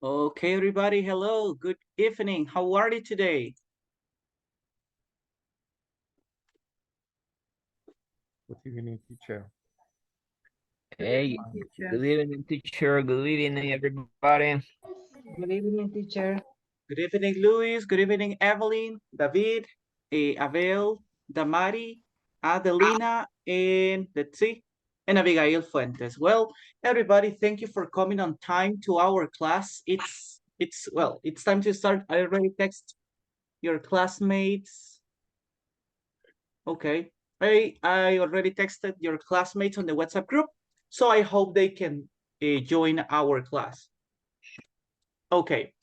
Okay, everybody, hello, good evening. How are you today? Good evening, teacher. Hey, good evening, teacher. Good evening, everybody. Good evening, teacher. Good evening, Luis. Good evening, Evelyn, David, Abel, Damari, Adelina, and let's see, and Abigail Fuentes. Well, everybody, thank you for coming on time to our class. It's time to start. I already text your classmates. Okay. I already texted your classmates on the WhatsApp group, so I hope they can join our class. Okay.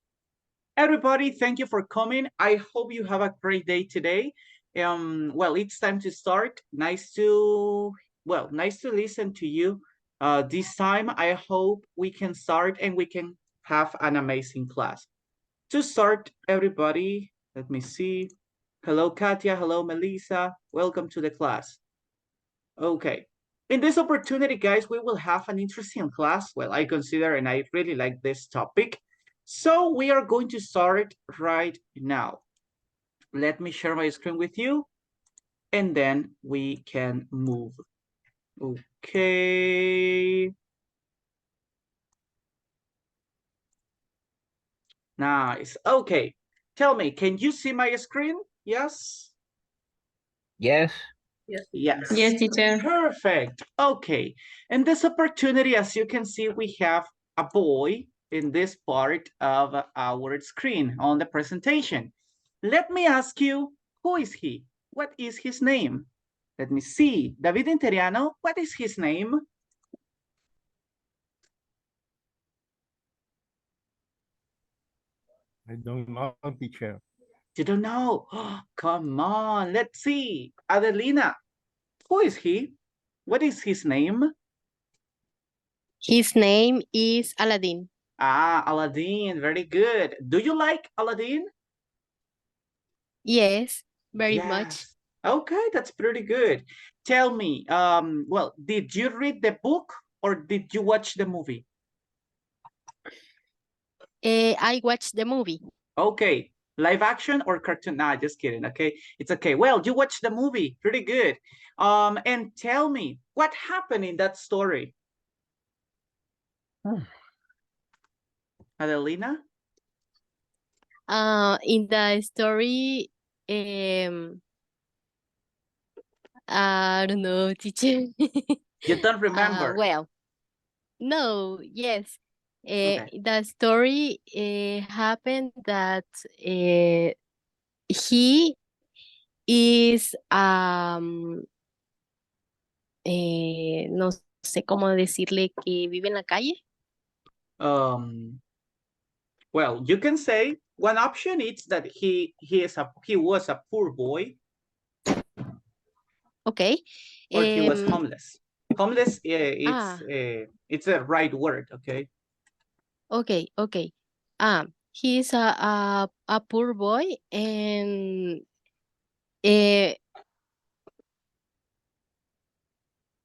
Everybody, thank you for coming. I hope you have a great day today. Well, it's time to start. Nice to listen to you. This time, I hope we can start and we can have an amazing class. To start, everybody, let me see. Hello, Katia. Hello, Melissa. Welcome to the class. Okay. In this opportunity, guys, we will have an interesting class. Well, I consider and I really like this topic. So we are going to start right now. Let me share my screen with you and then we can move. Okay. Nice. Okay. Tell me, can you see my screen? Yes? Yes. Yes. Yes, teacher. Perfect. Okay. In this opportunity, as you can see, we have a boy in this part of our screen on the presentation. Let me ask you, who is he? What is his name? Let me see. David Interiano, what is his name? I don't know, teacher. You don't know? Come on, let's see. Adelina, who is he? What is his name? His name is Aladdin. Ah, Aladdin, very good. Do you like Aladdin? Yes, very much. Yes. Okay, that's pretty good. Tell me, well, did you read the book or did you watch the movie? I watched the movie. Okay, live action or cartoon? Nah, just kidding. Okay, it's okay. Well, you watched the movie, pretty good. And tell me, what happened in that story? Adelina? In the story, I don't know, teacher. You don't remember? Well, no, yes. Okay. The story happened that he is no sé cómo decirle que vive en la calle. Um, well, you can say one option is that he was a poor boy. Okay. Or he was homeless. Homeless, it's a right word, okay? Okay, okay. He's a poor boy and eh,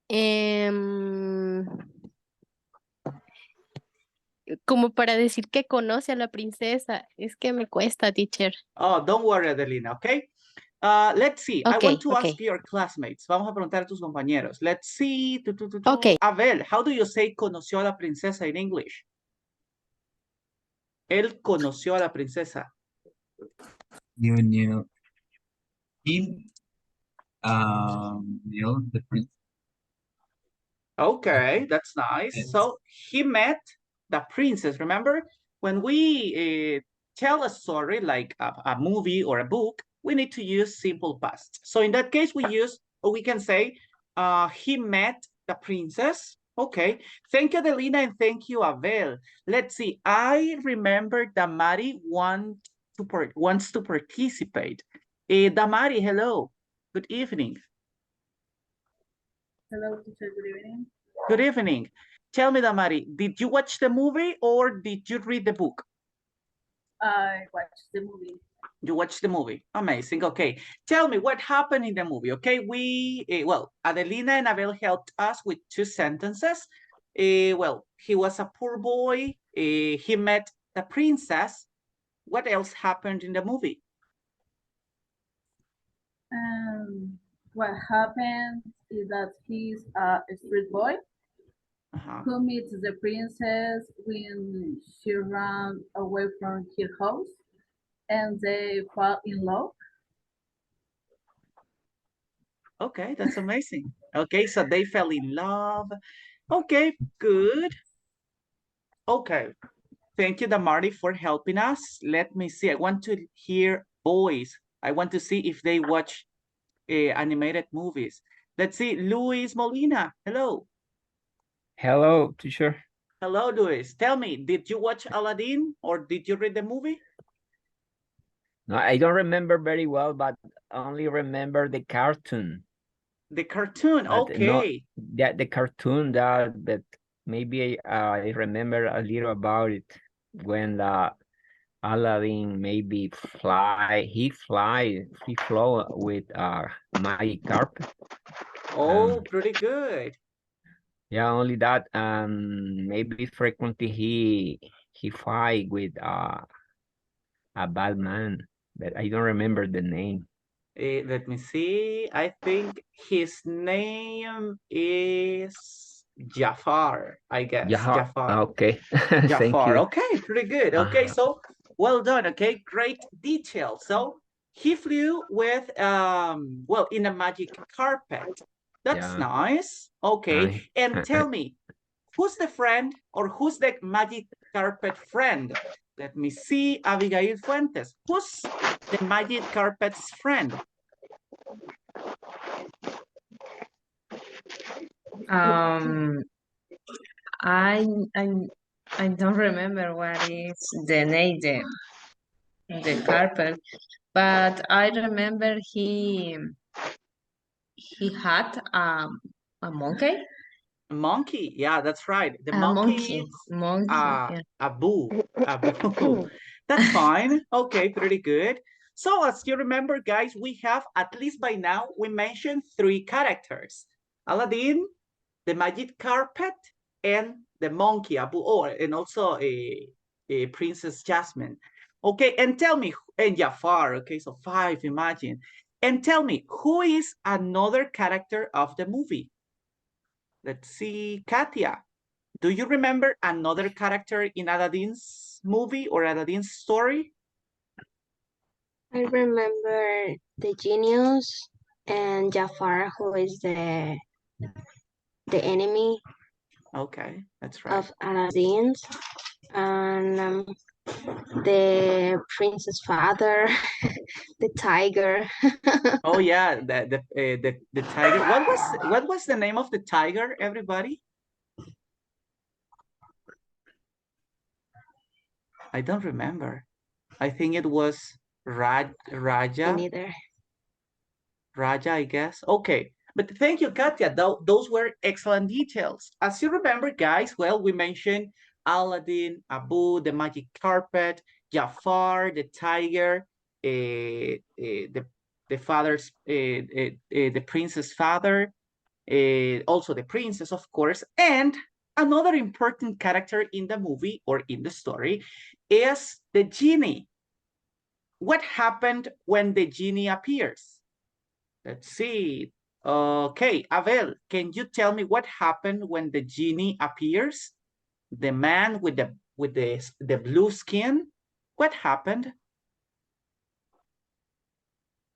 em, como para decir que conoce a la princesa. Es que me cuesta, teacher. Oh, don't worry, Adelina, okay? Let's see. I want Okay, to ask okay. your classmates. Vamos a preguntar a tus compañeros. Let's see. Okay. Abel, how do you say conoció a la princesa in English? Él conoció a la princesa. You knew him, knew the prince. Okay, that's nice. Yes. So he met the princess. Remember, when we tell a story like a movie or a book, we need to use simple past. So in that case, we can say, he met the princess. Okay, thank you, Delina, and thank you, Abel. Let's see. I remember Damari wants to participate. Damari, hello. Good evening. Hello, teacher. Good evening. Good evening. Tell me, Damari, did you watch the movie or did you read the book? I watched the movie. You watched the movie. Amazing. Okay. Tell me what happened in the movie. Okay. Adelina and Abel helped us with 2 sentences. Well, he was a poor boy. He met the princess, what else happened in the movie? What happens is that he's a street boy Uh-huh. who meets the princess when she runs away from her house and they fall in love. Okay, that's amazing. Okay, so they fell in love. Okay, good. Okay, thank you, Damarty, for helping us. Let me see. I want to hear boys. I want to see if they watch animated movies. Let's see, Luis Molina. Hello. Hello, teacher. Hello, Luis. Tell me, did you watch Aladdin or did you read the movie? No, I don't remember very well, but only remember the cartoon. The cartoon, But okay. That the cartoon that maybe I remember a little about it when the Aladdin maybe he flew with magic carpet. Oh, pretty good. Yeah, only that. Maybe frequently he fight with a bad man, but I don't remember the name. Let me see. I think his name is Jafar, I guess. Yeah. Jafar. Okay. Thank Jafar. you. Okay, pretty good. Okay, so well done. Okay, great detail. So he flew with well, in a magic carpet. That's Yeah. nice. Okay, and tell me, who's the friend or who's the magic carpet friend? Let me see, Abigail Fuentes. Who's the magic carpet's friend? Um, I I I don't remember what is the name the carpet, but I remember he had a monkey. Monkey. Yeah, that's right. The A monkey monkey, is yeah. Abu. Abu. That's fine. Okay, pretty good. So as you remember, guys, we have, at least by now, we mentioned 3 characters. Aladdin, the magic carpet, and the monkey, Abu, and also a Princess Jasmine. Okay, and tell me, and Jafar, okay, so 5, imagine. And tell me, who is another character of the movie? Let's see, Katia. Do you remember another character in Aladdin's movie or Aladdin's story? I remember the genius and Jafar, who is the enemy Okay, that's right. of Aladdin, and the prince's father, the tiger. Oh yeah, the tiger. What was the name of the tiger, everybody? I don't remember. I think it was Me Raja. neither. Raja, I guess. Okay, but thank you, Katya. Those were excellent details. As you remember, guys, well, we mentioned Aladdin, Abu, the magic carpet, Jafar, the tiger, the father's, the prince's father, also the princess, of course, and another important character in the movie or in the story is the genie. What happened when the genie appears? Let's see. Okay, Abel, can you tell me what happened when the genie appears? The man with the blue skin. What happened?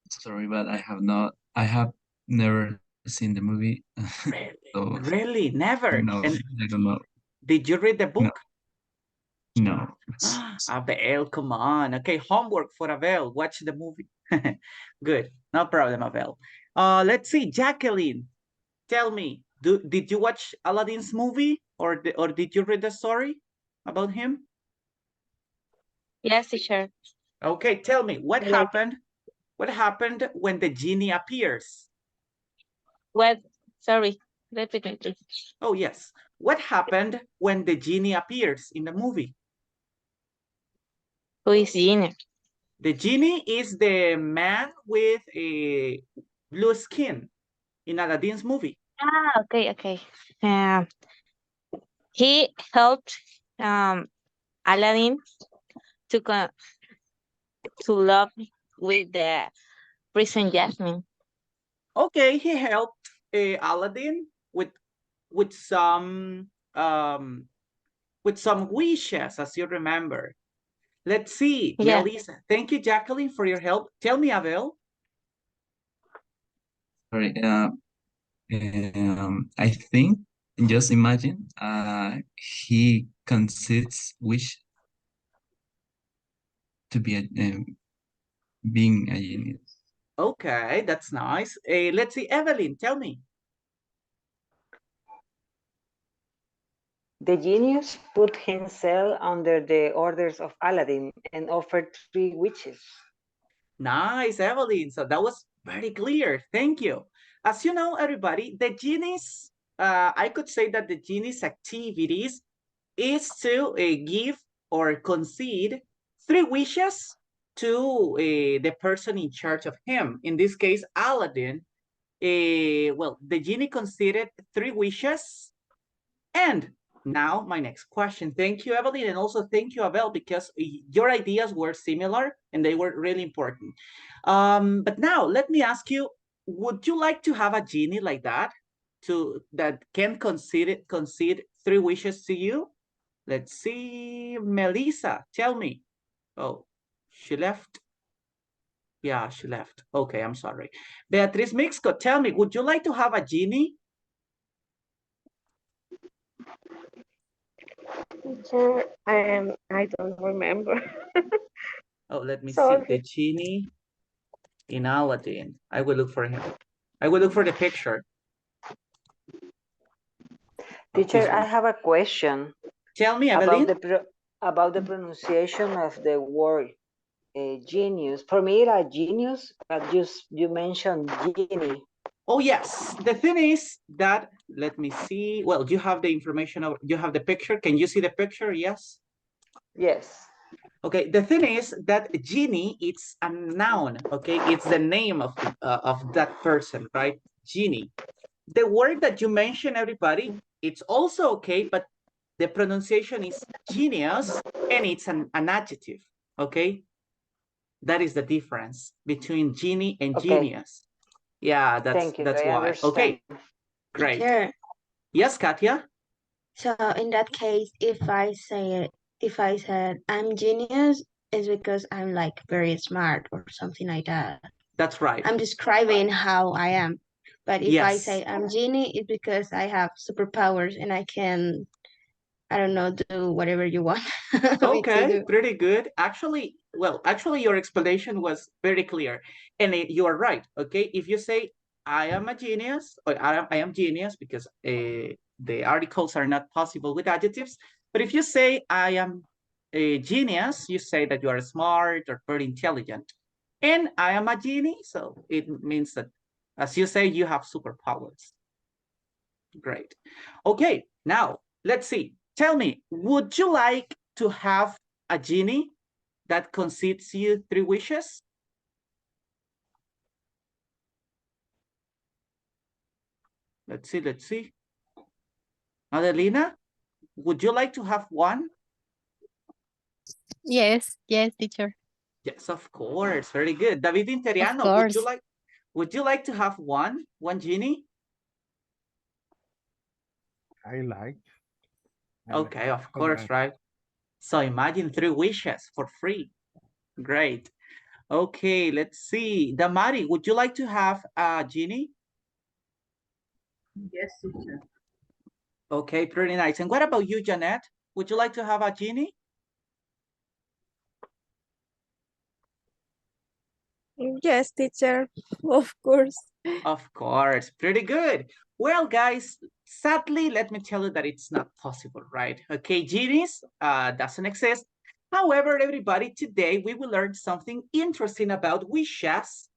Sorry, but I have never seen the movie. Really? So Really? Never? no, And I don't know. did you read the No, book? no. Abel, come on. Okay, homework for Abel. Watch the movie. Good. No problem, Abel. Let's see. Jacqueline, tell me, did you watch Aladdin's movie or did you read the story about him? Yes, teacher. Okay, tell me, what I like happened? What happened when the genie appears? what? Sorry, repeat me, please. Oh, yes. What happened when the genie appears in the movie? Who is Genie? The genie is the man with a blue skin in Aladdin's movie. Ah, okay. He helped Aladdin to con to love with the prison Jasmine. Okay, he helped Aladdin with some wishes, as you remember. Let's see, Yeah. Melissa. Thank you, Jacqueline, for your help. Tell me, Abel. Sorry. I think, just imagine, he concedes wish to be being a genius. Okay, that's nice. Let's see, Evelyn, tell me. The genius put himself under the orders of Aladdin and offered 3 wishes. Nice, Evelyn. So that was very clear. Thank you. As you know, everybody, the genie's, I could say that the genie's activities is to give or concede 3 wishes to the person in charge of him. In this case, Aladdin. Well, the genie conceded 3 wishes. And now my next question. Thank you, Evelyn, and also thank you, Abel, because your ideas were similar and they were really important. But now let me ask you, would you like to have a genie like that that can concede 3 wishes to you? Let's see, Melissa, tell me. Oh, she left. Yeah, she left. Okay, I'm sorry. Beatriz Mixco, tell me, would you like to have a genie? Teacher, I don't remember. Oh, let me see. Sorry. The genie in Aladdin. I will look for him. I will look for the picture. Teacher, I have a question. Tell me, about Evelyn. about the pronunciation of the word genius. For me, it's a genius, but you mentioned genie. Oh, yes. The thing is that, let me see. Well, you have the information, you have the picture. Can you see the picture? Yes? Yes. Okay, the thing is that genie, it's a noun, okay? It's the name of that person, right? Genie. The word that you mentioned, everybody, it's also okay, but the pronunciation is genius, and it's an adjective, okay? That is the difference between genie and genius. Yeah, Thank you. that's I why. understand. Okay, great. Teacher, Yes, Katya? so in that case, if I said I'm genius, it's because I'm like very smart or something like that. That's right. I'm describing how I am. But if I Yes. say I'm genie, it's because I have superpowers and I can, I don't know, do whatever you want me to Okay, do. pretty good. Actually, your explanation was very clear, and you are right. Okay, if you say I am a genius, or I am genius, because the articles are not possible with adjectives. But if you say I am a genius, you say that you are smart or very intelligent. And I am a genie, so it means that, as you say, you have superpowers. Great. Okay, now let's see. Tell me, would you like to have a genie that concedes you 3 wishes? Let's see. Adelina, would you like to have one? Yes, teacher. Yes, of course. Very good. David Of Interiano, course. would you like to have one genie? I like. Okay, of I course, like. right? So imagine 3 wishes for free. Great. Okay, let's see. Damari, would you like to have a genie? Yes, teacher. Okay, pretty nice. And what about you, Janet? Would you like to have a genie? Yes, teacher, of course. Of course, pretty good. Well, guys, sadly, let me tell you that it's not possible, right? Okay, genies doesn't exist. However, everybody, today we will learn something interesting about wishes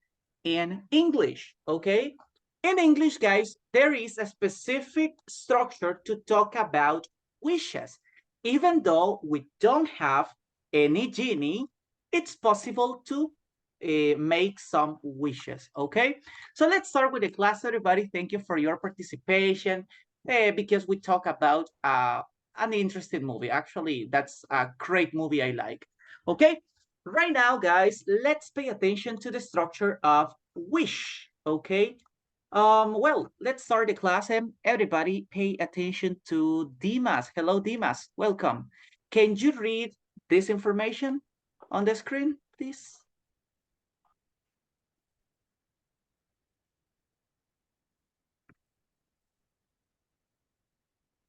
in English, okay? In English, guys, there is a specific structure to talk about wishes. Even though we don't have any genie, it's possible to make some wishes, okay? So let's start with the class, everybody. Thank you for your participation because we talk about an interesting movie. Actually, that's a great movie I like. Okay, right now, guys, let's pay attention to the structure of wish. Okay, well, let's start the class and everybody pay attention to Dimas. Hello, Dimas, welcome. Can you read this information on the screen, please?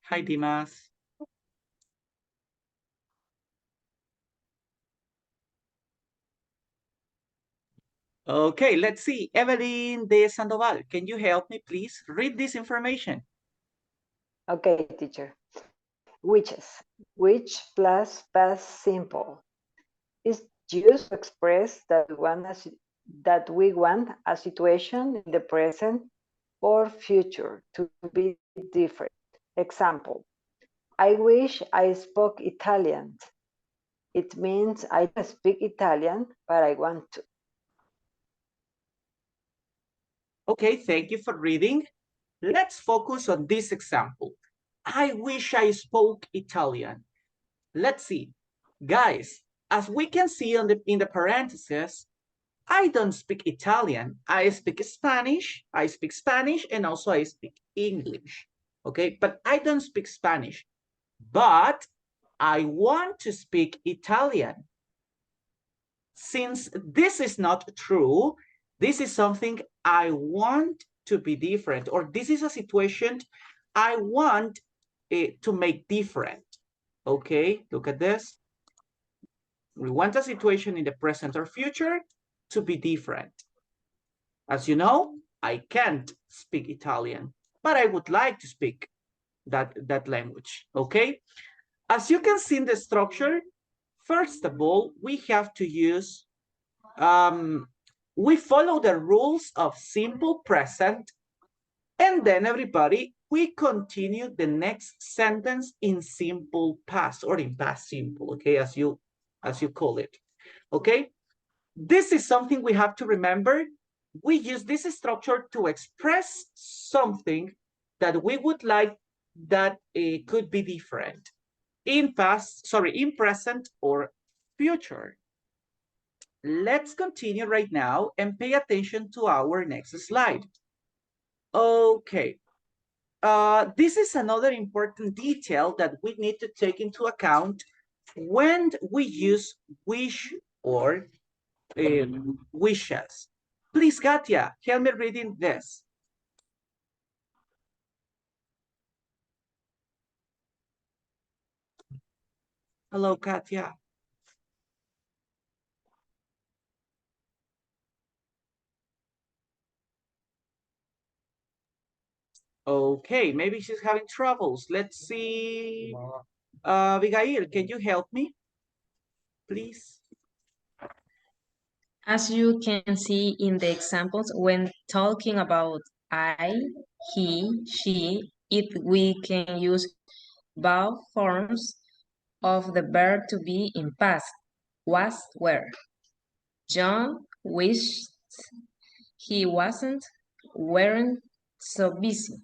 Hi, Dimas. Okay, let's see. Evelyn de Sandoval, can you help me, please? Read this information. Okay, teacher. Whiches. Which plus past simple is used to express that we want a situation in the present or future to be different. Example, I wish I spoke Italian. It means I don't speak Italian, but I want to. Okay, thank you for reading. Let's focus on this example. I wish I spoke Italian. Let's see. Guys, as we can see in the parentheses, I don't speak Italian. I speak Spanish. I speak Spanish and also I speak English. Okay, but I don't speak Spanish. But I want to speak Italian. Since this is not true, this is something I want to be different, or this is a situation I want to make different. Okay, look at this. We want a situation in the present or future to be different. As you know, I can't speak Italian, but I would like to speak that language, okay? As you can see in the structure, first of all, we have to use, we follow the rules of simple present, and then everybody, we continue the next sentence in simple past or in past simple, okay, as you call it, okay? This is something we have to remember. We use this structure to express something that we would like that it could be different in present or future. Let's continue right now and pay attention to our next slide. Okay. This is another important detail that we need to take into account when we use wish or wishes. Please, Katya, help me reading this. Hello, Katya. Okay, maybe she's having troubles. Let's see. Abigail, can you help me, please? As you can see in the examples, when talking about I, he, she, we can use both forms of the verb to be in past, was, were. John wished he weren't so busy.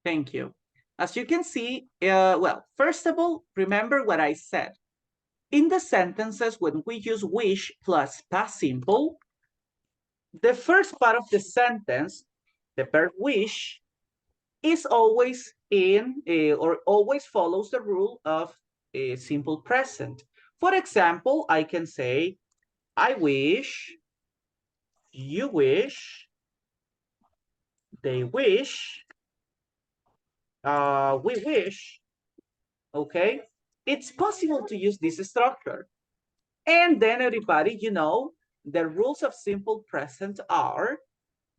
Thank you. As you can see, well, first of all, remember what I said. In the sentences, when we use wish plus past simple, the first part of the sentence, the verb wish, is always in or always follows the rule of a simple present. For example, I can say, I wish, you wish, they wish, we wish, okay? It's possible to use this structure. And then everybody, you know, the rules of simple present are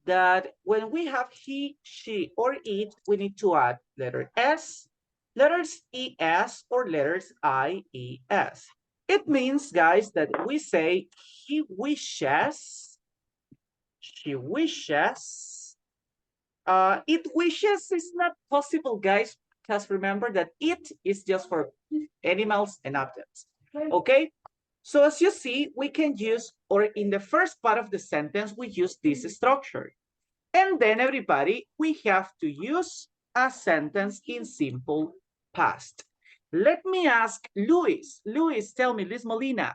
that when we have he, she, or it, we need to add letter S, letters ES, or letters IES. It means, guys, that we say he wishes, she wishes, it wishes is not possible, guys, because remember that it is just for animals and objects, okay? So as you see, we can use, or in the first part of the sentence, we use this structure. And then everybody, we have to use a sentence in simple past. Let me ask Luis. Luis, tell me, Luis Molina,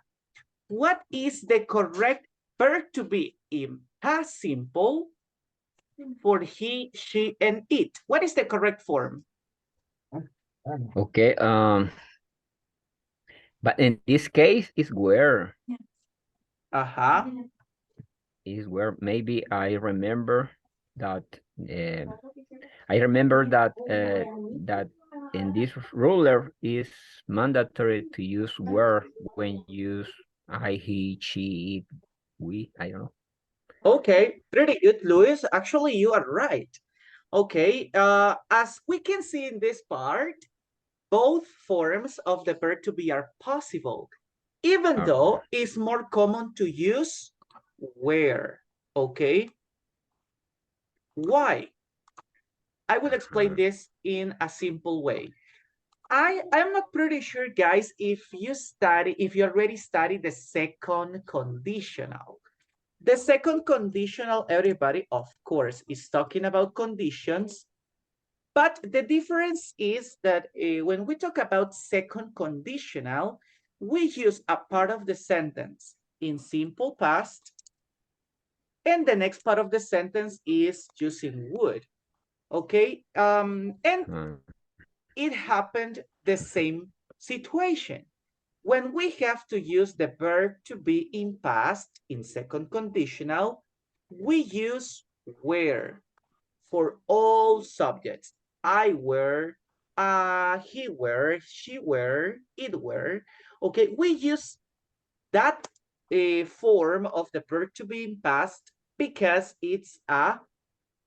what is the correct verb to be in past simple for he, she, and it? What is the correct form? Okay, but in this case, it's where. Uh-huh. Is where maybe I remember that that in this ruler is mandatory to use where when use I, he, she, it, we, I don't know. Okay, pretty good, Luis. Actually, you are right. Okay, as we can see in this part, both forms of the verb to be are possible, even though it's more common to use where, okay? Why? I will explain this in a simple way. I'm not pretty sure, guys, if you already studied the second conditional. The second conditional, everybody, of course, is talking about conditions. But the difference is that when we talk about second conditional, we use a part of the sentence in simple past, and the next part of the sentence is using would. Okay, and it happened the same situation. When we have to use the verb to be in past in second conditional, we use where for all subjects. I were, he were, she were, it were. Okay, we use that form of the verb to be in past because it's an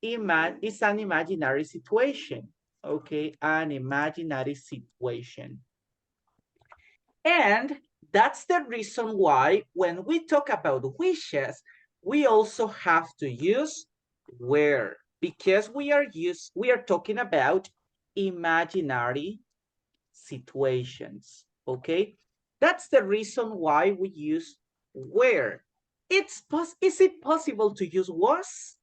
imaginary situation. Okay, an imaginary situation. And that's the reason why when we talk about wishes, we also have to use where, because we are talking about imaginary situations. Okay, that's the reason why we use where. Is it possible to use was?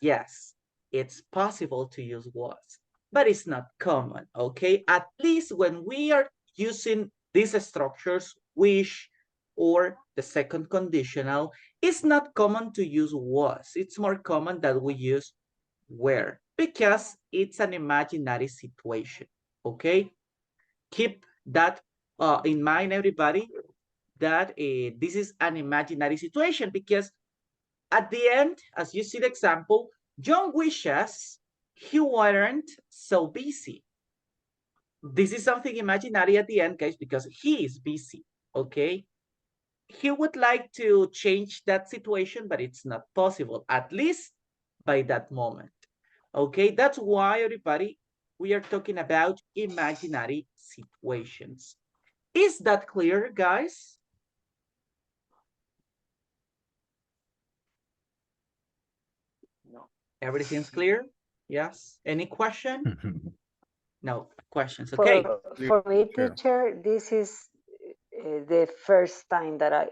Yes, it's possible to use was, but it's not common. Okay, at least when we are using these structures, wish or the second conditional, it's not common to use was. It's more common that we use where because it's an imaginary situation. Okay, keep that in mind, everybody, that this is an imaginary situation because at the end, as you see the example, John wishes he weren't so busy. This is something imaginary at the end, guys, because he is busy, okay? He would like to change that situation, but it's not possible, at least by that moment, okay? That's why, everybody, we are talking about imaginary situations. Is that clear, guys? No. Everything's clear? Yes. Any question? No questions. Okay. For me, teacher, this is the first time that I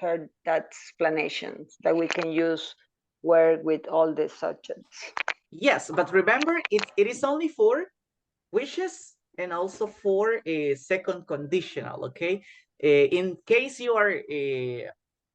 heard that explanation that we can use where with all the subjects. Yes, but remember, it is only for wishes and also for a second conditional, okay? In case you are,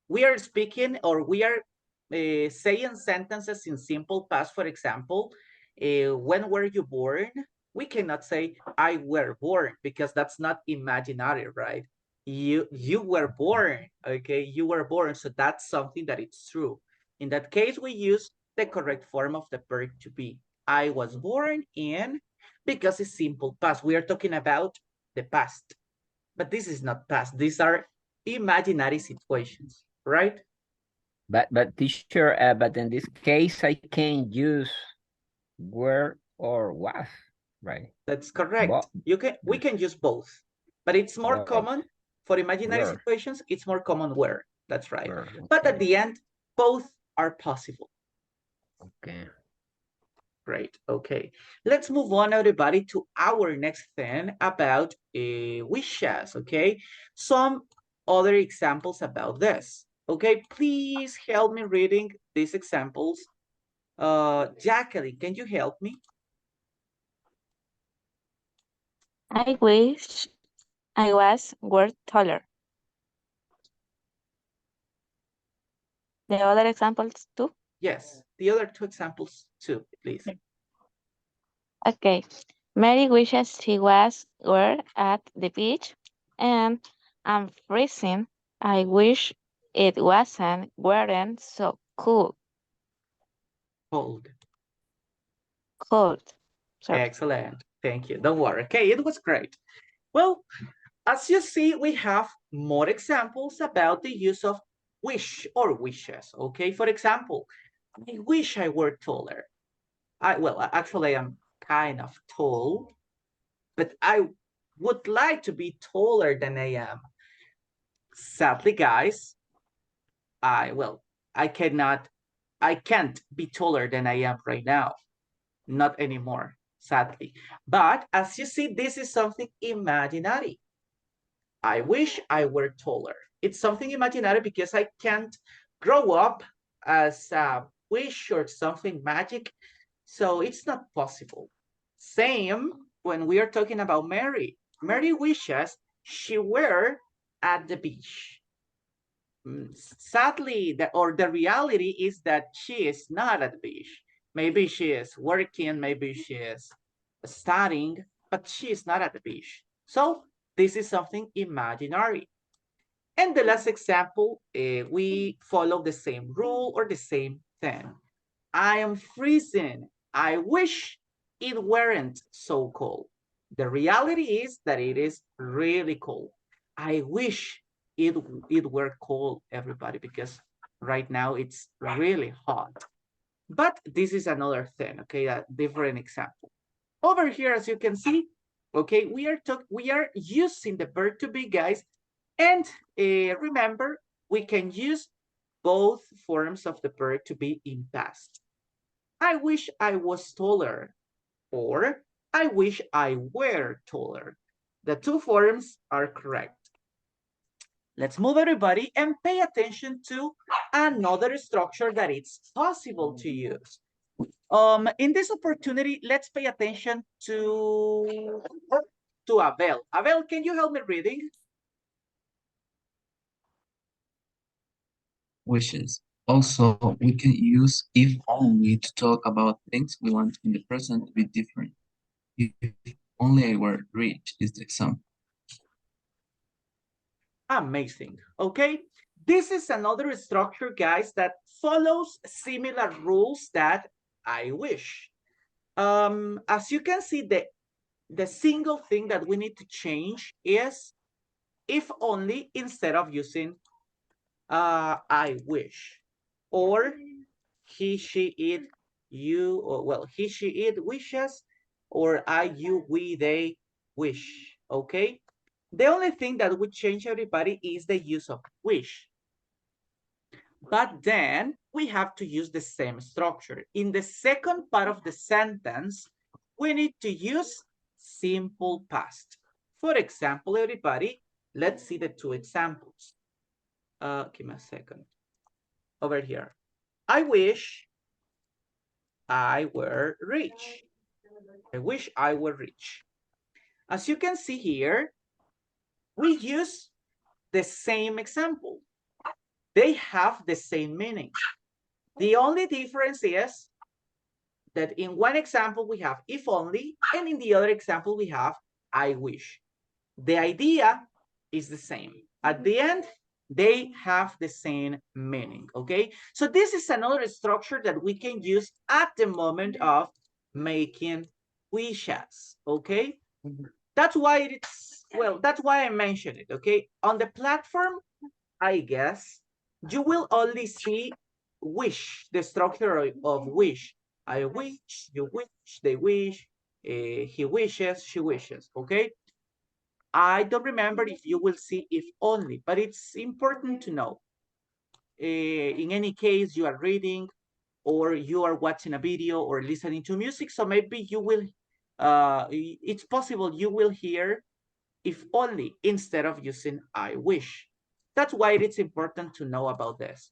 we are speaking or we are saying sentences in simple past, for example, when were you born? We cannot say I were born because that's not imaginary, right? You were born, okay? You were born, so that's something that it's true. In that case, we use the correct form of the verb to be. I was born in, because it's simple past. We are talking about the past, but this is not past. These are imaginary situations, right? But teacher, but in this case, I can use were or was, right? That's correct. We can use both, but it's more common for imaginary situations. It's more common where. That's right. Okay. But at the end, both are possible. Okay. Great. Okay. Let's move on, everybody, to our next thing about wishes. Okay. Some other examples about this. Okay. Please help me reading these examples. Jacqueline, can you help me? I wish I were taller. The other examples too? Yes, the other two examples too, please. Okay. Mary wishes were at the beach, and I'm freezing. I wish it weren't so Cold. cold. Sorry. Excellent. Thank you. Don't worry. Okay, it was great. Well, as you see, we have more examples about the use of wish or wishes. Okay, for example, I wish I were taller. Actually, I'm kind of tall, but I would like to be taller than I am. Sadly, guys, I can't be taller than I am right now. Not anymore, sadly. But as you see, this is something imaginary. I wish I were taller. It's something imaginary because I can't grow up as a wish or something magic. So it's not possible. Same when we are talking about Mary. Mary wishes she were at the beach. Sadly, the reality is that she is not at the beach. Maybe she is working, maybe she is studying, but she is not at the beach. So this is something imaginary. And the last example, we follow the same rule or the same thing. I am freezing. I wish it weren't so cold. The reality is that it is really cold. I wish it were cold, everybody, because right now it's really hot. But this is another thing, okay, a different example. Over here, as you can see, okay, we are using the verb to be, guys, and remember, we can use both forms of the verb to be in past. I wish I was taller, or I wish I were taller. The two forms are correct. Let's move, everybody, and pay attention to another structure that it's possible to use. In this opportunity, let's pay attention to Abel. Abel, can you help me reading? Wishes. Also, we can use if only to talk about things we want in the present to be different. If only I were rich is the example. Amazing. Okay, this is another structure, guys, that follows similar rules that I wish. As you can see, the single thing that we need to change is if only instead of using I wish, or he, she, it, you, or well, he, she, it wishes, or I, you, we, they wish. Okay, the only thing that would change, everybody, is the use of wish. But then we have to use the same structure. In the second part of the sentence, we need to use simple past. For example, everybody, let's see the two examples. Give me a second. Over here. I wish I were rich. I wish I were rich. As you can see here, we use the same example. They have the same meaning. The only difference is that in one example we have if only, and in the other example we have I wish. The idea is the same. At the end, they have the same meaning, okay? So this is another structure that we can use at the moment of making wishes, okay? That's why it's, well, that's why I mentioned it, okay? On the platform, I guess, you will only see wish, the structure of wish. I wish, you wish, they wish, he wishes, she wishes, okay? I don't remember if you will see if only, but it's important to know. In any case, you are reading or you are watching a video or listening to music, so maybe you will, it's possible you will hear if only instead of using I wish. That's why it's important to know about this.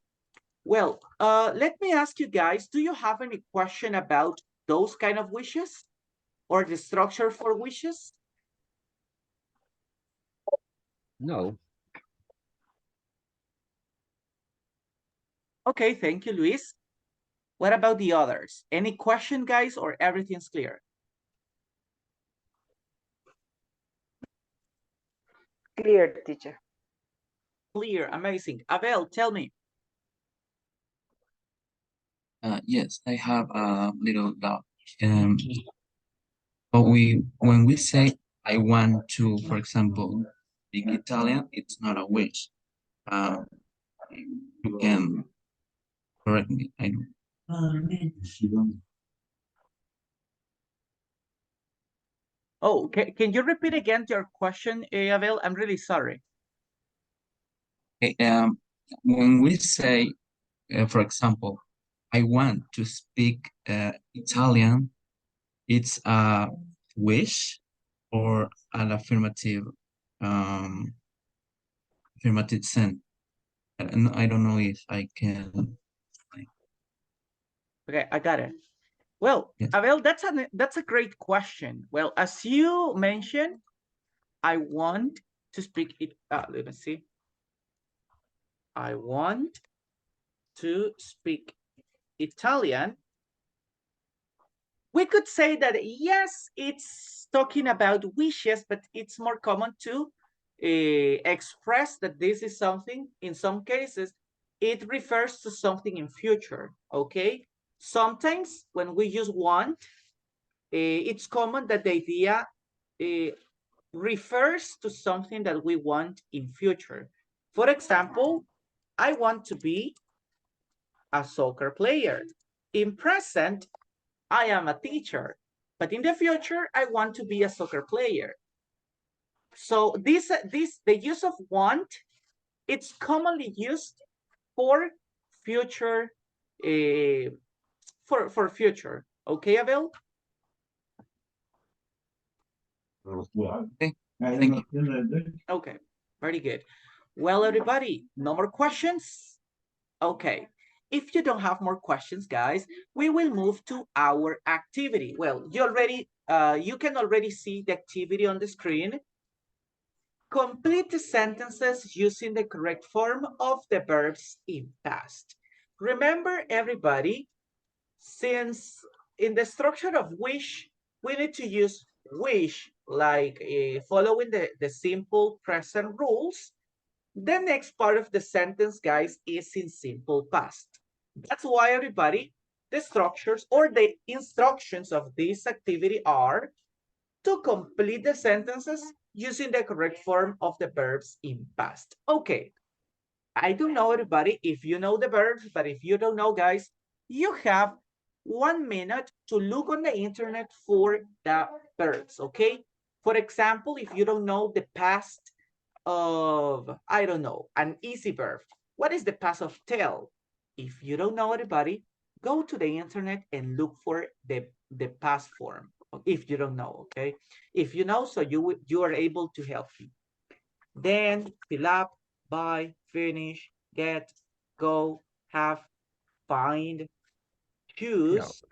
Well, let me ask you guys, do you have any question about those kind of wishes or the structure for wishes? No. Okay, thank you, Luis. What about the others? Any question, guys, or everything's clear? Clear, teacher. Clear, amazing. Abel, tell me. Yes, I have a little doubt. But when we say I want to, for example, speak Italian, it's not a wish. You can correct me. I don't. Oh, can you repeat again your question, Abel? I'm really sorry. Okay, when we say, for example, I want to speak Italian, it's a wish or an affirmative sense. And I don't know if I can. Okay, I got it. Well, Yes. Abel, that's a great question. Well, as you mentioned, I want to speak it. Let me see. I want to speak Italian. We could say that yes, it's talking about wishes, but it's more common to express that this is something. In some cases, it refers to something in future. Okay. Sometimes when we use want, it's common that the idea refers to something that we want in future. For example, I want to be a soccer player. In present, I am a teacher, but in the future, I want to be a soccer player. So the use of want, it's commonly used for future, for future. Okay, Abel? Okay, thank you. Okay, very good. Well, everybody, no more questions? Okay, if you don't have more questions, guys, we will move to our activity. Well, you can already see the activity on the screen. Complete the sentences using the correct form of the verbs in past. Remember, everybody, since in the structure of wish, we need to use wish like following the simple present rules. The next part of the sentence, guys, is in simple past. That's why, everybody, the structures or the instructions of this activity are to complete the sentences using the correct form of the verbs in past. Okay, I don't know, everybody, if you know the verbs, but if you don't know, guys, you have 1 minute to look on the internet for the verbs, okay? For example, if you don't know the past of, I don't know, an easy verb, what is the past of tell? If you don't know, everybody, go to the internet and look for the past form, if you don't know, okay? If you know, so you are able to help me. Then fill up, buy, finish, get, go, have, find, choose,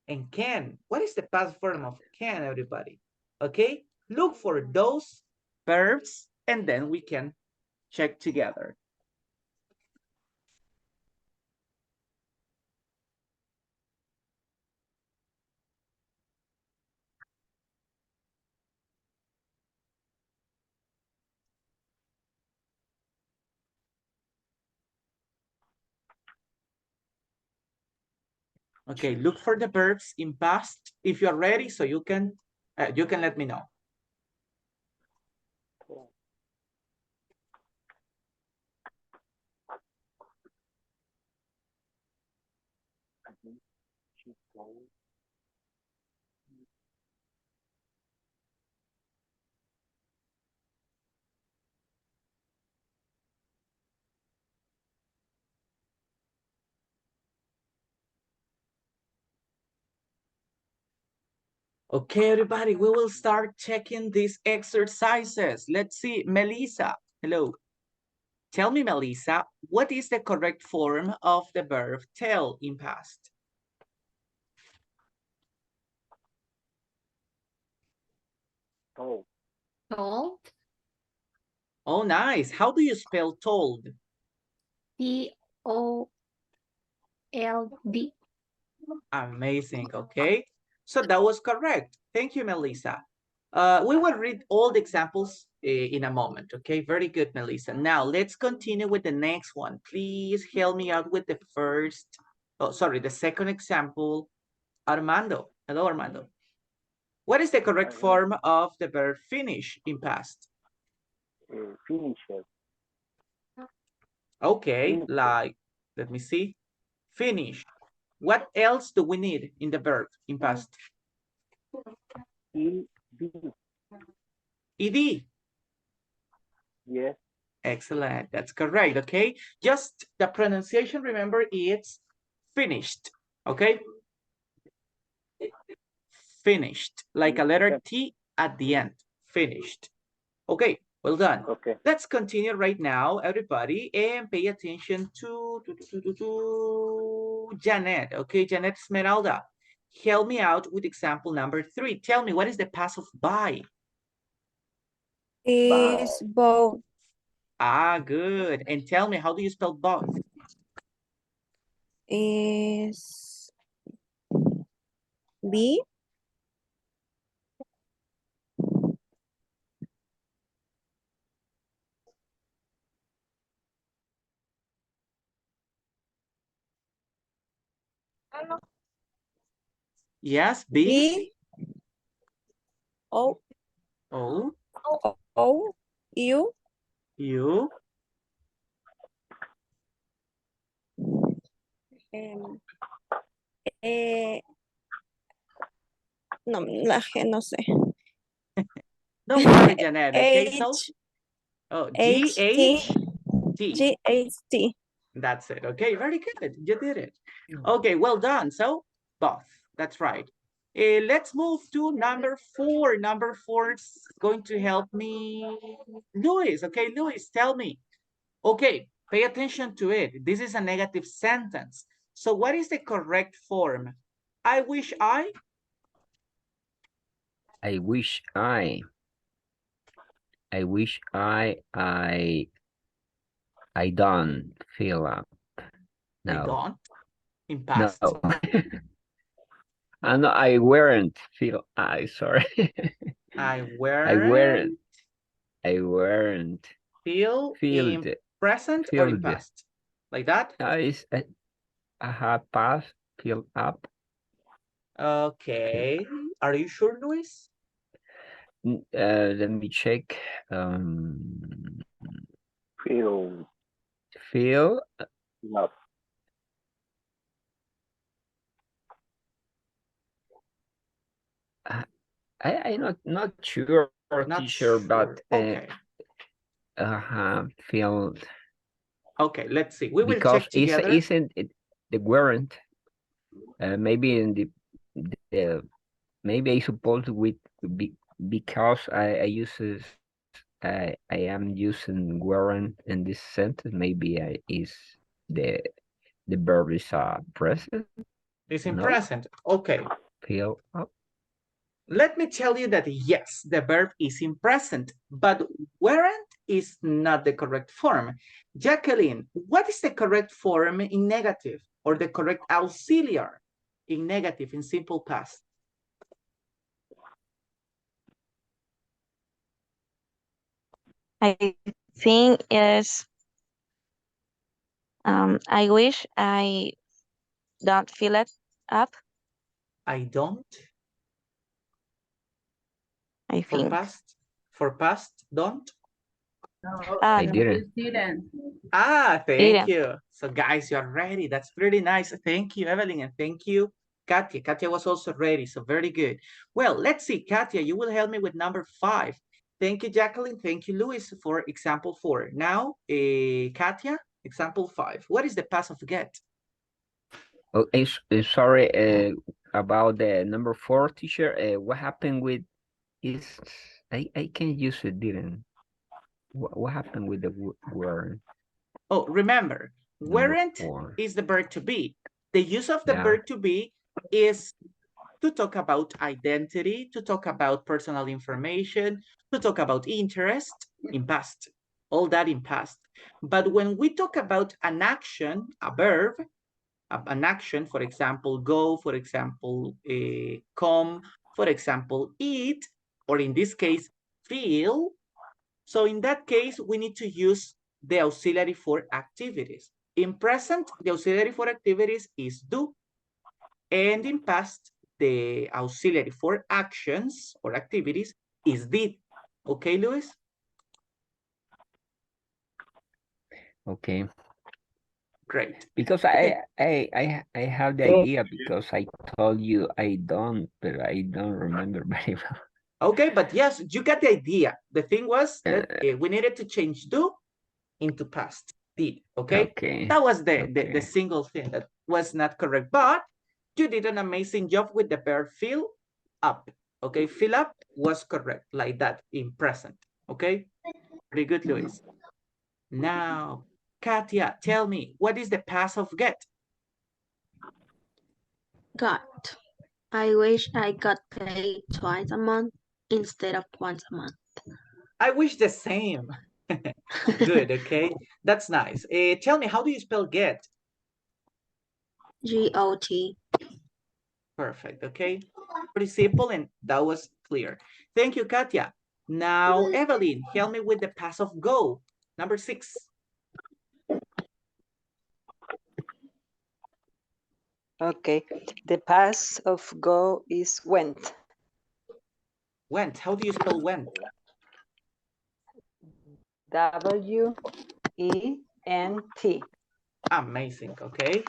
and can. What is the past form of can, everybody? Okay, look for those verbs and then we can check together. Okay, look for the verbs in past if you're ready, so you can let me know. Okay, everybody, we will start checking these exercises. Let's see, Melissa, hello. Tell me, Melissa, what is the correct form of the verb tell in past? Told. Oh, nice. How do you spell told? T-O-L-D. Amazing. Okay. So that was correct. Thank you, Melissa. We will read all the examples in a moment. Okay. Very good, Melissa. Now let's continue with the next one. Please help me out with the first. Oh, sorry, the second example. Armando. Hello, Armando. What is the correct form of the verb finish in past? Finished. Okay, like, let me see. Finish. What else do we need in the verb in past? ED. ED. Yes. Excellent. That's correct. Okay. Just the pronunciation, remember, it's finished. Okay. Finished. Like a letter T at the end. Finished. Okay. Well done. Okay. Let's continue right now, everybody, and pay attention to Janet. Okay, Janet Esmeralda. Help me out with example number 3. Tell me, what is the past of buy? Is both. Ah, good. And tell me, how do you spell both? Is B. Yes, B. B. O. O. O. U. U. em, no, la G no sé. Don't worry, Janet. Okay, so. H. Oh, H. T. G-H-T. G. H. T. That's it. Okay, very good. You did it. Okay, well done. So, both. That's right. Let's move to number 4. Number 4 is going to help me. Luis. Okay, Luis, tell me. Okay, pay attention to it. This is a negative sentence. So what is the correct form? I wish I. I wish I don't fill up. No. I don't. In past. No. No, I weren't feel sorry. I weren't. Feel in Filled. present or in Filled. past? Like that? It's I have passed, filled up. Okay. Are you sure, Luis? Let me check. Fill No. I'm not sure, Not teacher, sure. but okay. filled. Okay, let's see. We will Because check together. isn't it the weren't? Maybe in the maybe I suppose with because I uses I am using weren't in this sentence. Maybe is the verb is present. It's in No? present. Okay. Fill up. Let me tell you that yes, the verb is in present, but weren't is not the correct form. Jacqueline, what is the correct form in negative or the correct auxiliary in negative, in simple past? I think is I wish I don't fill it up. I don't. I For think. past, don't. No, I No. didn't. didn't. Ah, thank Didn't. you. So guys, you're ready. That's pretty nice. Thank you, Evelyn, and thank you, Katia. Katia was also ready, so very good. Well, let's see, Katia, you will help me with number 5. Thank you, Jacqueline. Thank you, Luis, for example 4. Now, Katia, example 5. What is the past of get? Oh, sorry about the number 4, teacher. What happened with is I can use it didn't. What happened with the word? Oh, remember, Number weren't 4. is the verb to be. The use of the Yeah. verb to be is to talk about identity, to talk about personal information, to talk about interest in past. all that in past. But when we talk about an action, a verb, an action, for example, go, for example, come, for example, eat, or in this case, feel. So in that case, we need to use the auxiliary for activities. In present, the auxiliary for activities is do. And in past, the auxiliary for actions or activities is did. Okay, Luis? Okay. Great. Because Okay. I have the idea because I told you I don't, but I don't remember very well. Okay, but yes, you got the idea. The thing was that we needed to change do into past did. Okay, Okay. that was the Okay. single thing that was not correct, but you did an amazing job with the verb fill up. Okay, fill up was correct like that in present. Okay, pretty good, Luis. Now, Katia, tell me, what is the past of get? Got. I wish I got paid twice a month instead of once a month. I wish the same. Good, okay, that's nice. Tell me, how do you spell get? G-O-T. Perfect, okay, pretty simple, and that was clear. Thank you, Katia. Now, Evelyn, help me with the past of go. Number 6. Okay, the past of go is went. Went, how do you spell went? W-E-N-T. Amazing, okay.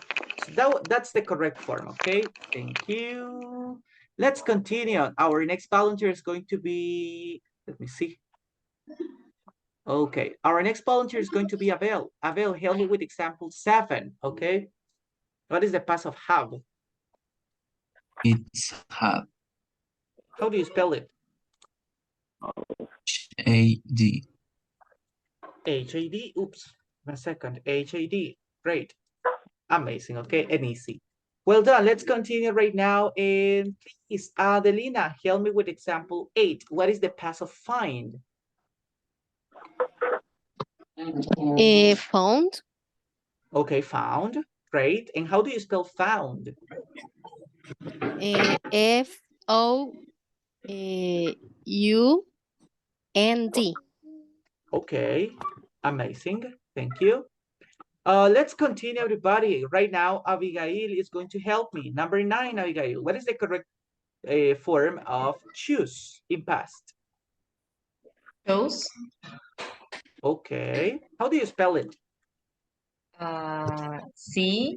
So that's the correct form, okay? Thank you. Let's continue. Our next volunteer is going to be, let me see. Okay, our next volunteer is going to be Abel. Abel, help me with example 7, okay? What is the past of have? It's have. How do you spell it? H-A-D. H-A-D, oops, 1 second, H-A-D, great. Amazing, okay, and easy. Well done, let's continue right now. And please, Adelina, help me with example 8. What is the past of find? Found. Okay, found, great. And how do you spell found? F-O-U-N-D. Okay, amazing, thank you. Let's continue, everybody. Right now, Abigail is going to help me. Number 9, Abigail, what is the correct form of choose in past? Chose. Okay, how do you spell it? C-H-O-S-E.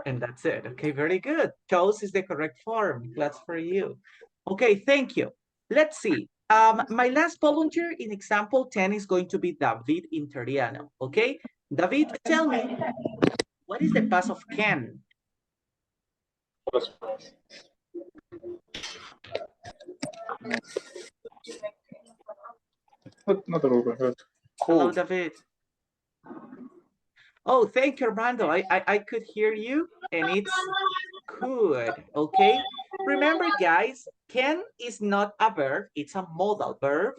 And that's it. Okay, very good. Chose is the correct form. Glad for you. Okay, thank you. Let's see. My last volunteer in example 10 is going to be David Interiano. Okay, David, tell me, what is the past of can? Hello, David. Oh, thank you, Armando. I could hear you, and it's good. Okay. Remember, guys, can is not a verb, it's a modal verb,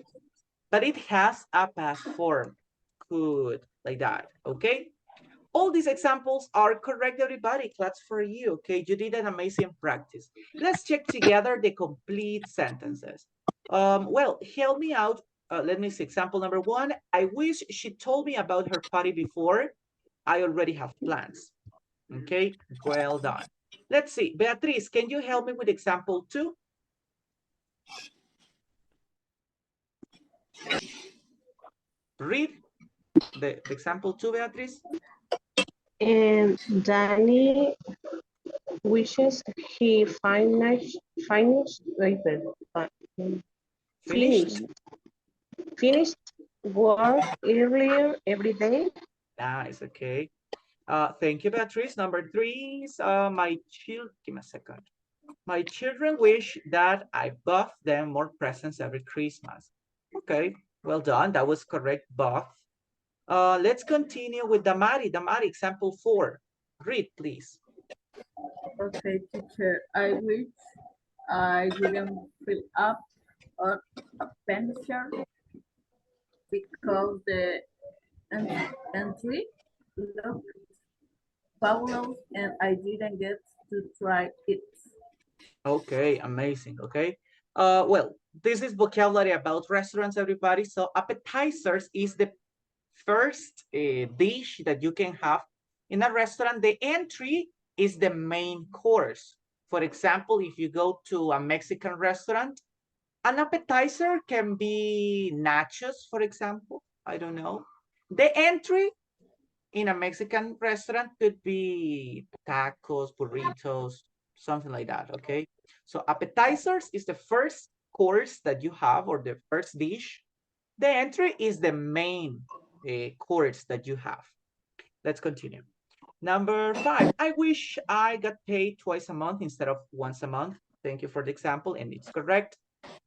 but it has a past form. Could, like that. Okay. All these examples are correct, everybody. Claps for you. Okay, you did an amazing practice. Let's check together the complete sentences. Well, help me out. Let me see. Example number 1. I wish she told me about her party before. I already have plans. Okay, well done. Let's see. Beatriz, can you help me with example 2? Read the example 2, Beatriz. And Danny wishes he finished work earlier every day. Nice, okay. Thank you, Beatrice. Number 3 is give me a second. My children wish that I bought them more presents every Christmas. Okay, well done. That was correct, both. Let's continue with Damari. Damari, example 4. Read, please. Okay, teacher. I wish I didn't fill up or appendix because the entry looked fabulous and I didn't get to try it. Okay, amazing. Okay. Well, this is vocabulary about restaurants, everybody. So appetizers is the first dish that you can have in a restaurant. The entry is the main course. For example, if you go to a Mexican restaurant, an appetizer can be nachos, for example. I don't know. The entry in a Mexican restaurant could be tacos, burritos, something like that, okay? So appetizers is the first course that you have or the first dish. The entry is the main course that you have. Let's continue. Number 5, I wish I got paid twice a month instead of once a month. Thank you for the example, and it's correct.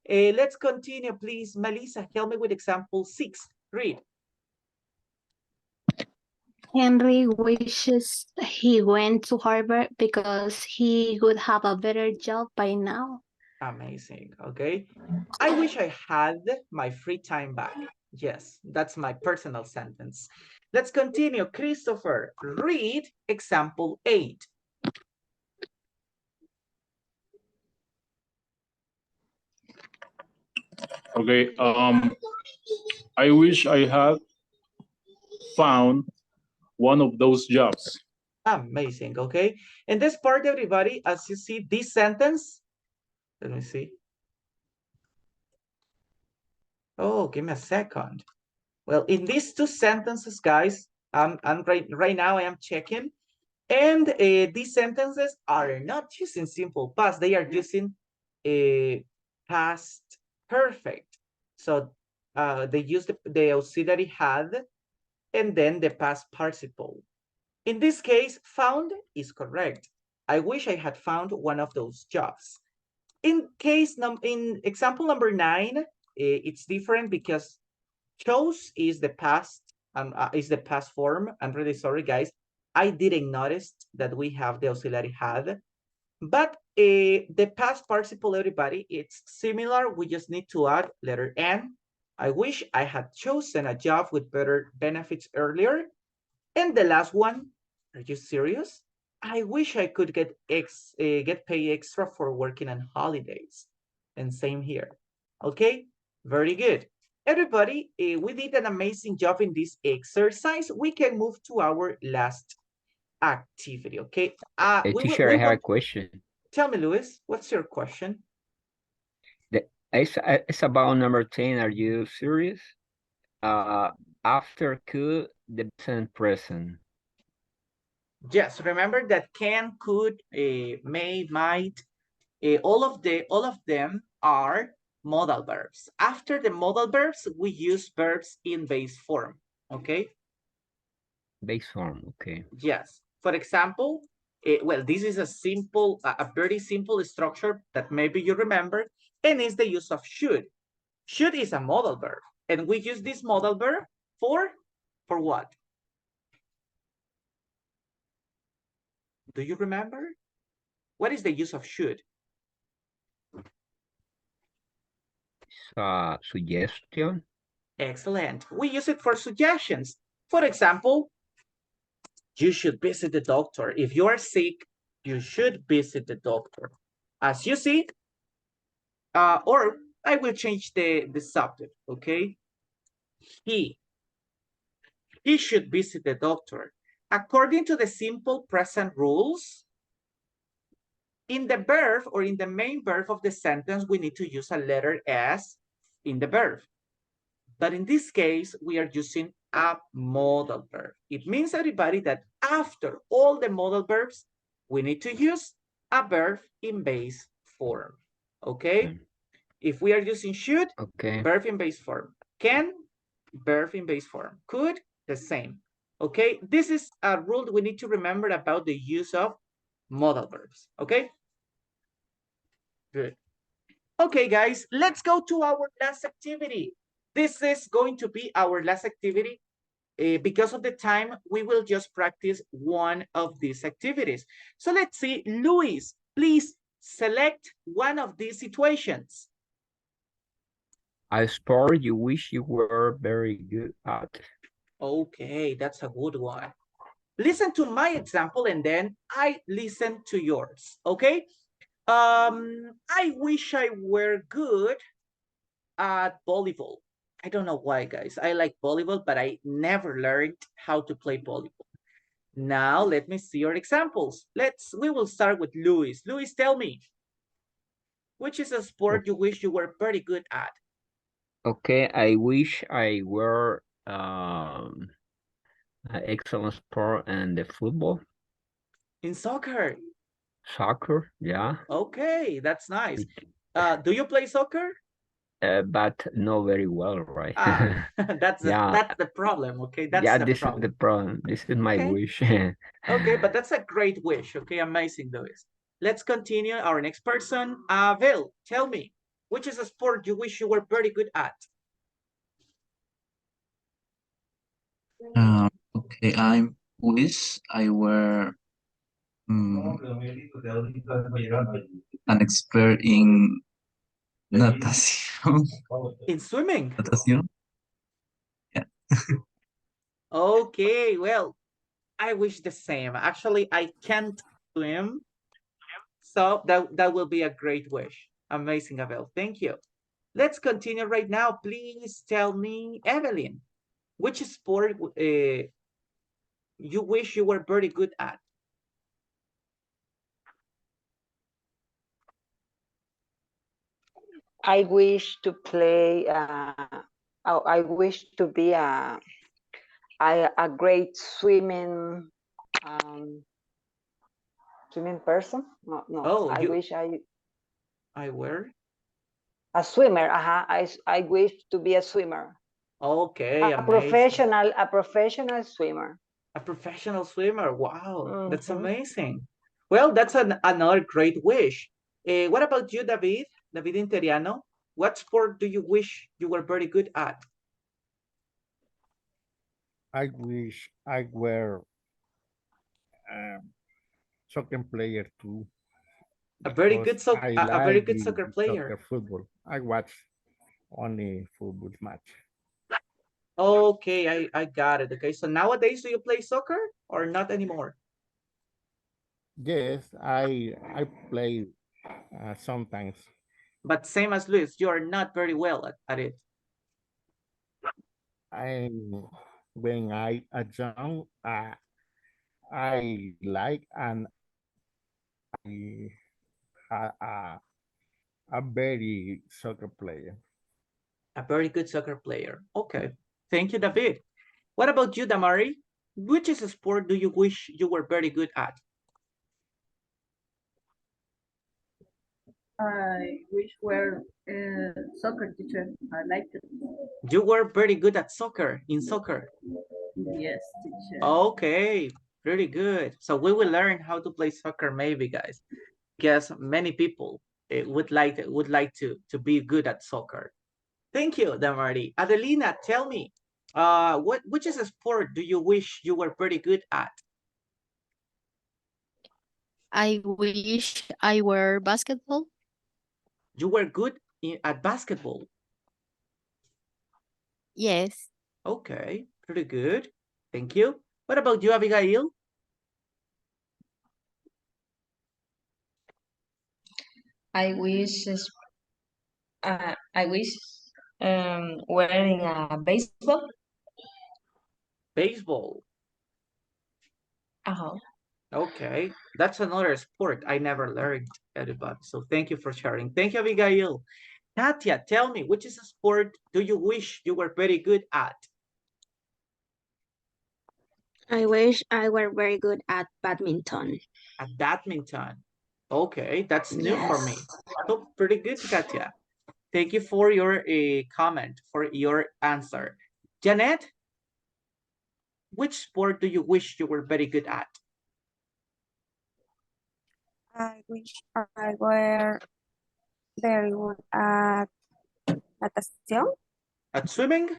Let's continue, please. Melissa, help me with example 6. Read. Henry wishes he went to Harvard because he would have a better job by now. Amazing. Okay. I wish I had my free time back. Yes, that's my personal sentence. Let's continue. Christopher, read example 8. Okay. I wish I had found one of those jobs. Amazing. Okay. And this part, everybody, as you see, this sentence, let me see. Oh, give me a second. Well, in these two sentences, guys, I'm right now I am checking, and these sentences are not using simple past. They are using past perfect. So they use the auxiliary had and then the past participle. In this case, found is correct. I wish I had found one of those jobs. In example number 9, it's different because chose is the past form. I'm really sorry, guys. I didn't notice that we have the auxiliary had, but the past participle, everybody, it's similar. We just need to add letter N. I wish I had chosen a job with better benefits earlier. And the last one, are you serious? I wish I could get paid extra for working on holidays. And same here. Okay, very good. Everybody, we did an amazing job in this exercise. We can move to our last activity, okay? Teacher, I have a question. Tell me, Luis, what's your question? It's about number 10. Are you serious? After could, the present. Yes, remember that can, could, may, might, all of them are modal verbs. After the modal verbs, we use verbs in base form, okay? Base form, okay. Yes. For example, well, this is a very simple structure that maybe you remember, and it's the use of should. Should is a modal verb, and we use this modal verb for what? Do you remember? What is the use of should? Suggestion. Excellent. We use it for suggestions. For example, you should visit the doctor. If you are sick, you should visit the doctor. As you see, or I will change the subject, okay? He should visit the doctor. According to the simple present rules, in the verb or in the main verb of the sentence, we need to use a letter S in the verb. But in this case, we are using a modal verb. It means, everybody, that after all the modal verbs, we need to use a verb in base form. Okay? If we are using should, verb in base form. Can, verb in base form. Could, the same. Okay? This is a rule we need to remember about the use of modal verbs. Okay? Good. Okay, guys, let's go to our last activity. This is going to be our last activity. because of the time, we will just practice one of these activities. So let's see, Luis, please select one of these situations. A sport you wish you were very good at. Okay, that's a good one. Listen to my example and then I listen to yours, okay? I wish I were good at volleyball. I don't know why, guys. I like volleyball, but I never learned how to play volleyball. Now, let me see your examples. We will start with Luis. Luis, tell me, which is a sport you wish you were very good at? Okay, I wish I were an excellent sport and the football. In soccer. Soccer, yeah. Okay, that's nice. Do you play soccer? But not very well, right? That's the problem, okay? That's yeah, the this problem. is the problem. This is my wish. Okay, but that's a great wish, okay? Amazing, Luis. Let's continue our next person. Vel, tell me, which is a sport you wish you were very good at? Okay, I wish I were an expert in natation. In swimming? Natation? Yeah. Okay, well, I wish the same. Actually, I can't swim, so that will be a great wish. Amazing, Abel. Thank you. Let's continue right now. Please tell me, Evelyn, which sport you wish you were very good at? I wish to play, I wish to be a great swimming person. No, I wish I were? A swimmer, I wish to be a swimmer. Okay, a professional swimmer. A professional swimmer, wow, that's amazing. Well, that's another great wish. What about you, David? David Interiano, what sport do you wish you were very good at? I wish I were soccer player too. A very good soccer player. Soccer football. I watch only football match. Okay, I got it. Okay, so nowadays do you play soccer or not anymore? Yes, I play sometimes. But same as Luis, you are not very well at it. When I young, I like and a very soccer player. A very good soccer player. Okay, thank you, David. What about you, Damari? Which is a sport do you wish you were very good at? I wish were a soccer teacher. I like it. You were very good at soccer, in soccer. Yes, teacher. Okay, pretty good. So we will learn how to play soccer maybe, guys. Because many people would like to be good at soccer. Thank you, Damari. Adelina, tell me, which is a sport do you wish you were pretty good at? I wish I were basketball. You were good at basketball. Yes. Okay, pretty good. Thank you. What about you, Abigail? I wish wearing a baseball. Baseball. Uh-huh. Okay, that's another sport I never learned, everybody. So thank you for sharing. Thank you, Abigail. Katia, tell me, which is a sport do you wish you were very good at? I wish I were very good at badminton. At badminton. Okay, that's new for me. So pretty good, Katia. Thank you for your comment, for your answer. Janet, which sport do you wish you were very good at? I wish I were very good at natation. At swimming?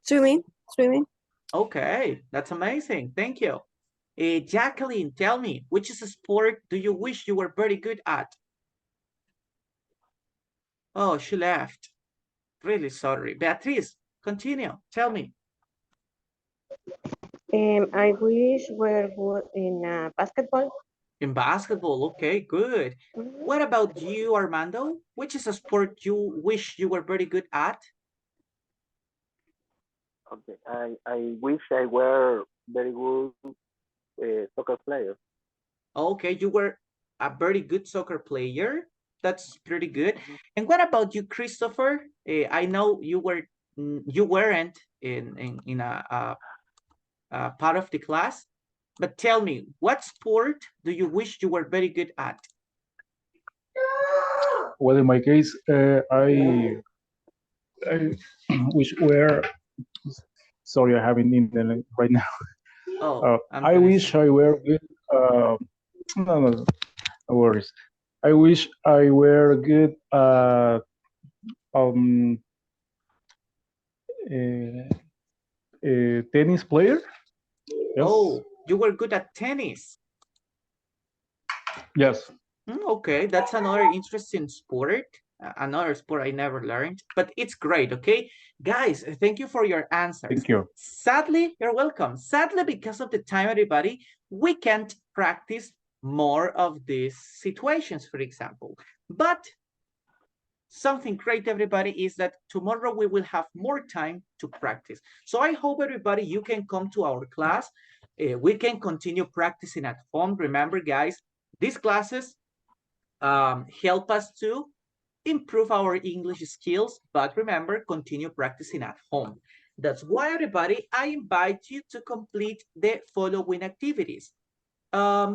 Swimming. Swimming. Okay, that's amazing. Thank you. Jacqueline, tell me, which is a sport do you wish you were very good at? Oh, she left. Really sorry. Beatriz, continue. Tell me. I wish we're good in basketball. In basketball, okay, good. What about you, Armando? Which is a sport you wish you were very good at? Okay. I wish I were very good soccer player. Okay, you were a very good soccer player. That's pretty good. And what about you, Christopher? I know you weren't in a part of the class, but tell me, what sport do you wish you were very good at? Well, in my case, I wish were sorry, I haven't internet right now. Oh, I wish I were good. No worries. I wish I were good um tennis player. Yes. Oh, you were good at tennis. Yes. Okay, that's another interesting sport. Another sport I never learned, but it's great, okay? Guys, thank you for your answers. Thank you. Sadly, you're welcome. Sadly, because of the time, everybody, we can't practice more of these situations, for example. But something great, everybody, is that tomorrow we will have more time to practice. So I hope, everybody, you can come to our class. We can continue practicing at home. Remember, guys, these classes help us to improve our English skills, but remember, continue practicing at home. That's why, everybody, I invite you to complete the following activities.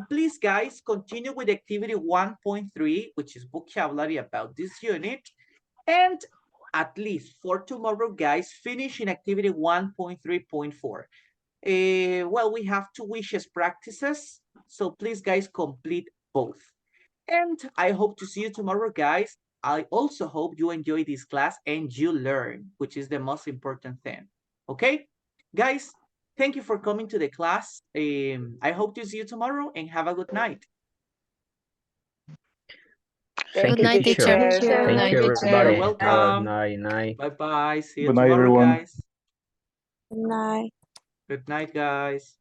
Please, guys, continue with activity 1.3, which is vocabulary about this unit. And at least for tomorrow, guys, finish in activity 1.3.4. Well, we have 2 wishes practices, so please, guys, complete both. And I hope to see you tomorrow, guys. I also hope you enjoy this class and you learn, which is the most important thing. Okay, guys, thank you for coming to the class. I hope to see you tomorrow and have a good night. Good night, teacher. Thank you, You're everybody. Have a welcome. night. Bye-bye. See you Good night, tomorrow, everyone. guys. Good night. Good night, guys.